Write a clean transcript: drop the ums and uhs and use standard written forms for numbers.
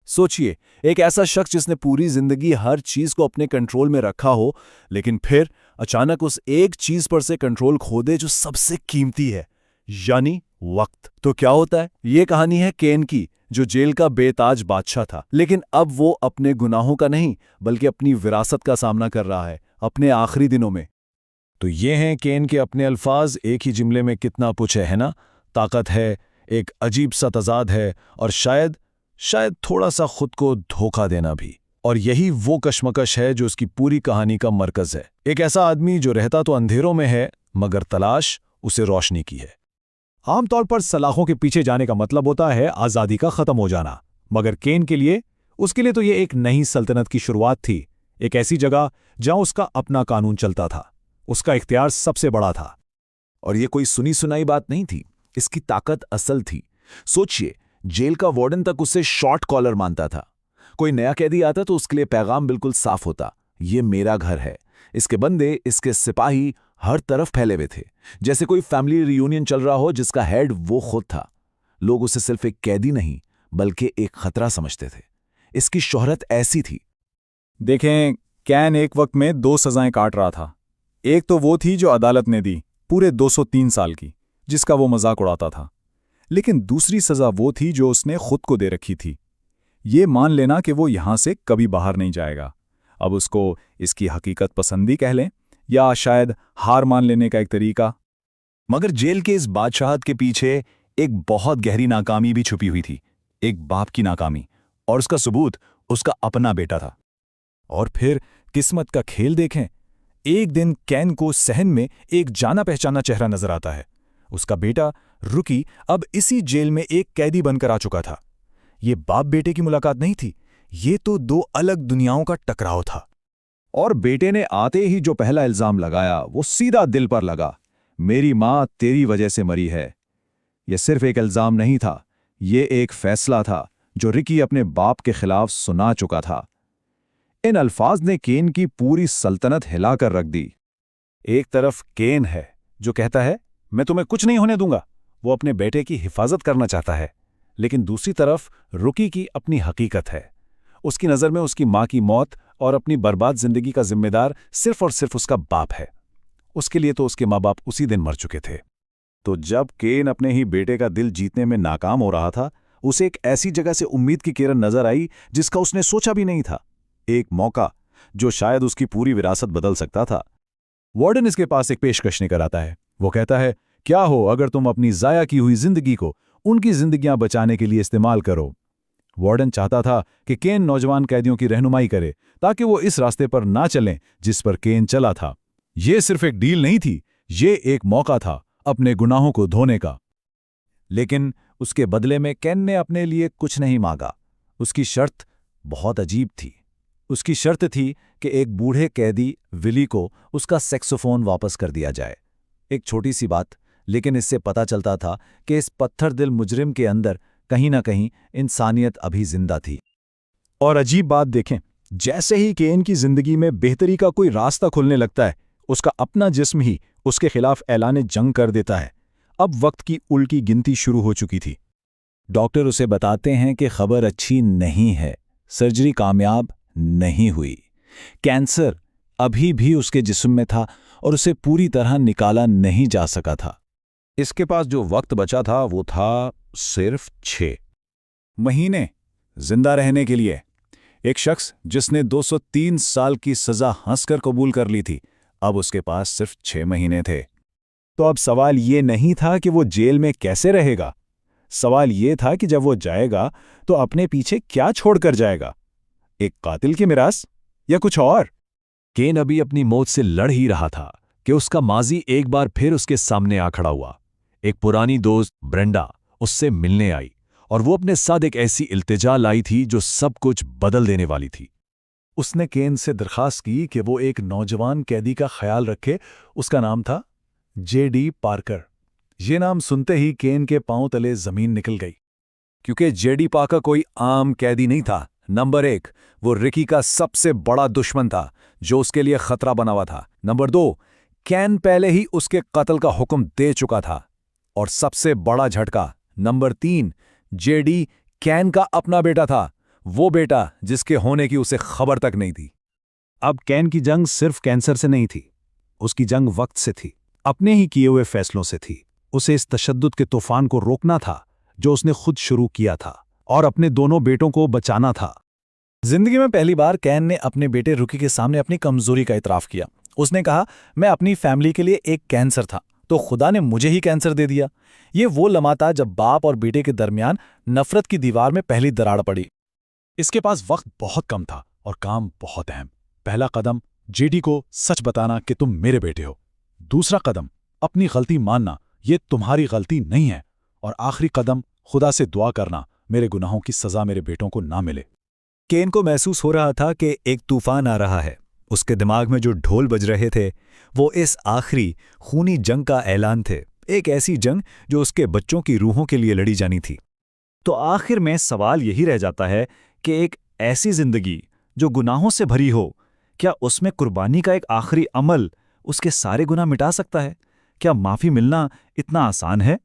सोचिए, एक ऐसा शख्स जिसने पूरी जिंदगी हर चीज को अपने कंट्रोल में रखा हो, लेकिन फिर अचानक उस एक चीज पर से कंट्रोल खो दे जो सबसे कीमती है, यानी वक्त। तो क्या होता है? ये कहानी है केन की, जो जेल का बेताज बादशाह था, लेकिन अब वो अपने गुनाहों का नहीं बल्कि अपनी विरासत का सामना कर रहा है अपने आखिरी दिनों में। तो ये हैं केन के अपने अल्फाज, एक ही जुमले में कितना कुछ है ना? ताकत है, एक अजीब सा तजाद है, और शायद थोड़ा सा खुद को धोखा देना भी। और यही वो कश्मकश है जो उसकी पूरी कहानी का मरकज है। एक ऐसा आदमी जो रहता तो अंधेरों में है, मगर तलाश उसे रोशनी की है। आमतौर पर सलाखों के पीछे जाने का मतलब होता है आज़ादी का ख़त्म हो जाना, मगर केन के लिए, उसके लिए तो ये एक नई सल्तनत की शुरुआत थी। एक ऐसी जगह जहां उसका अपना कानून चलता था, उसका इख्तियार सबसे बड़ा था। और ये कोई सुनी सुनाई बात नहीं थी, इसकी ताकत असल थी। सोचिए, जेल का वार्डन तक उसे शॉर्ट कॉलर मानता था। कोई नया कैदी आता तो उसके लिए पैगाम बिल्कुल साफ होता, ये मेरा घर है। इसके बंदे, इसके सिपाही हर तरफ फैले हुए थे, जैसे कोई फैमिली रियूनियन चल रहा हो जिसका हेड वो खुद था। लोग उसे सिर्फ एक कैदी नहीं बल्कि एक खतरा समझते थे। इसकी शोहरत ऐसी थी। देखें, कैन एक वक्त में 2 सजाएं काट रहा था। एक तो वो थी जो अदालत ने दी, पूरे 203 साल की, जिसका वो मजाक उड़ाता था। लेकिन दूसरी सजा वो थी जो उसने खुद को दे रखी थी, ये मान लेना कि वो यहां से कभी बाहर नहीं जाएगा। अब उसको इसकी हकीकत पसंदी कह लें या शायद हार मान लेने का एक तरीका। मगर जेल के इस बादशाहत के पीछे एक बहुत गहरी नाकामी भी छुपी हुई थी, एक बाप की नाकामी, और उसका सबूत उसका अपना बेटा था। और फिर किस्मत का खेल देखें, एक दिन कैन को सहन में एक जाना पहचाना चेहरा नजर आता है। उसका बेटा रुकी अब इसी जेल में एक कैदी बनकर आ चुका था। ये बाप बेटे की मुलाकात नहीं थी, ये तो 2 अलग दुनियाओं का टकराव था। और बेटे ने आते ही जो पहला इल्जाम लगाया वो सीधा दिल पर लगा। मेरी मां तेरी वजह से मरी है। यह सिर्फ एक इल्जाम नहीं था, ये एक फैसला था जो रिकी अपने बाप के खिलाफ सुना चुका था। इन अल्फाज ने केन की पूरी सल्तनत हिलाकर रख दी। एक तरफ केन है जो कहता है मैं तुम्हें कुछ नहीं होने दूंगा, वो अपने बेटे की हिफाजत करना चाहता है। लेकिन दूसरी तरफ रुकी की अपनी हकीकत है। उसकी नज़र में उसकी मां की मौत और अपनी बर्बाद जिंदगी का जिम्मेदार सिर्फ और सिर्फ उसका बाप है। उसके लिए तो उसके माँ बाप उसी दिन मर चुके थे। तो जब केन अपने ही बेटे का दिल जीतने में नाकाम हो रहा था, उसे एक ऐसी जगह से उम्मीद की किरण नजर आई जिसका उसने सोचा भी नहीं था। एक मौका जो शायद उसकी पूरी विरासत बदल सकता था। वार्डन इसके पास एक पेशकश लेकर आता है। वो कहता है, क्या हो अगर तुम अपनी जाया की हुई जिंदगी को उनकी जिंदगियां बचाने के लिए इस्तेमाल करो। वार्डन चाहता था कि केन नौजवान कैदियों की रहनुमाई करे ताकि वो इस रास्ते पर ना चलें जिस पर केन चला था। ये सिर्फ एक डील नहीं थी, ये एक मौका था अपने गुनाहों को धोने का। लेकिन उसके बदले में केन ने अपने लिए कुछ नहीं मांगा। उसकी शर्त बहुत अजीब थी। उसकी शर्त थी कि एक बूढ़े कैदी विली को उसका सैक्सोफोन वापस कर दिया जाए। एक छोटी सी बात, लेकिन इससे पता चलता था कि इस पत्थर दिल मुजरिम के अंदर कहीं ना कहीं इंसानियत अभी जिंदा थी। और अजीब बात देखें, जैसे ही केन की जिंदगी में बेहतरी का कोई रास्ता खुलने लगता है, उसका अपना जिस्म ही उसके खिलाफ ऐलान जंग कर देता है। अब वक्त की उल्टी गिनती शुरू हो चुकी थी। डॉक्टर उसे बताते हैं कि खबर अच्छी नहीं है, सर्जरी कामयाब नहीं हुई। कैंसर अभी भी उसके जिस्म में था और उसे पूरी तरह निकाला नहीं जा सका था। इसके पास जो वक्त बचा था वो था सिर्फ 6 महीने जिंदा रहने के लिए। एक शख्स जिसने 203 साल की सजा हंसकर कबूल कर ली थी, अब उसके पास सिर्फ 6 महीने थे। तो अब सवाल ये नहीं था कि वो जेल में कैसे रहेगा, सवाल ये था कि जब वो जाएगा तो अपने पीछे क्या छोड़कर जाएगा, एक कातिल की मिरास या कुछ और। केन अभी अपनी मौत से लड़ ही रहा था कि उसका माजी एक बार फिर उसके सामने आ खड़ा हुआ। एक पुरानी दोस्त ब्रेंडा उससे मिलने आई और वो अपने साथ एक ऐसी इल्तिजा लाई थी जो सब कुछ बदल देने वाली थी। उसने केन से दरखास्त की कि वो एक नौजवान कैदी का ख्याल रखे। उसका नाम था जेडी पार्कर। ये नाम सुनते ही केन के पांव तले जमीन निकल गई, क्योंकि जेडी पार्कर कोई आम कैदी नहीं था। नंबर 1, वो रिकी का सबसे बड़ा दुश्मन था जो उसके लिए खतरा बना हुआ था। नंबर 2, कैन पहले ही उसके कत्ल का हुक्म दे चुका था। और सबसे बड़ा झटका, नंबर 3, जेडी कैन का अपना बेटा था। वो बेटा जिसके होने की उसे खबर तक नहीं थी। अब कैन की जंग सिर्फ कैंसर से नहीं थी, उसकी जंग वक्त से थी, अपने ही किए हुए फैसलों से थी। उसे इस तशद्दुद के तूफान को रोकना था जो उसने खुद शुरू किया था, और अपने दोनों बेटों को बचाना था। जिंदगी में पहली बार कैन ने अपने बेटे रुकी के सामने अपनी कमजोरी का इतराफ किया। उसने कहा, मैं अपनी फैमिली के लिए एक कैंसर था, तो खुदा ने मुझे ही कैंसर दे दिया। ये वो लम्हा था जब बाप और बेटे के दरमियान नफरत की दीवार में पहली दरार पड़ी। इसके पास वक्त बहुत कम था और काम बहुत अहम। पहला कदम, जेडी को सच बताना कि तुम मेरे बेटे हो। दूसरा कदम, अपनी गलती मानना, ये तुम्हारी गलती नहीं है। और आखिरी कदम, खुदा से दुआ करना, मेरे गुनाहों की सजा मेरे बेटों को ना मिले। केन को महसूस हो रहा था कि एक तूफान आ रहा है। उसके दिमाग में जो ढोल बज रहे थे वो इस आखिरी खूनी जंग का ऐलान थे, एक ऐसी जंग जो उसके बच्चों की रूहों के लिए लड़ी जानी थी। तो आखिर में सवाल यही रह जाता है कि एक ऐसी जिंदगी जो गुनाहों से भरी हो, क्या उसमें कुर्बानी का एक आखिरी अमल उसके सारे गुनाह मिटा सकता है? क्या माफी मिलना इतना आसान है?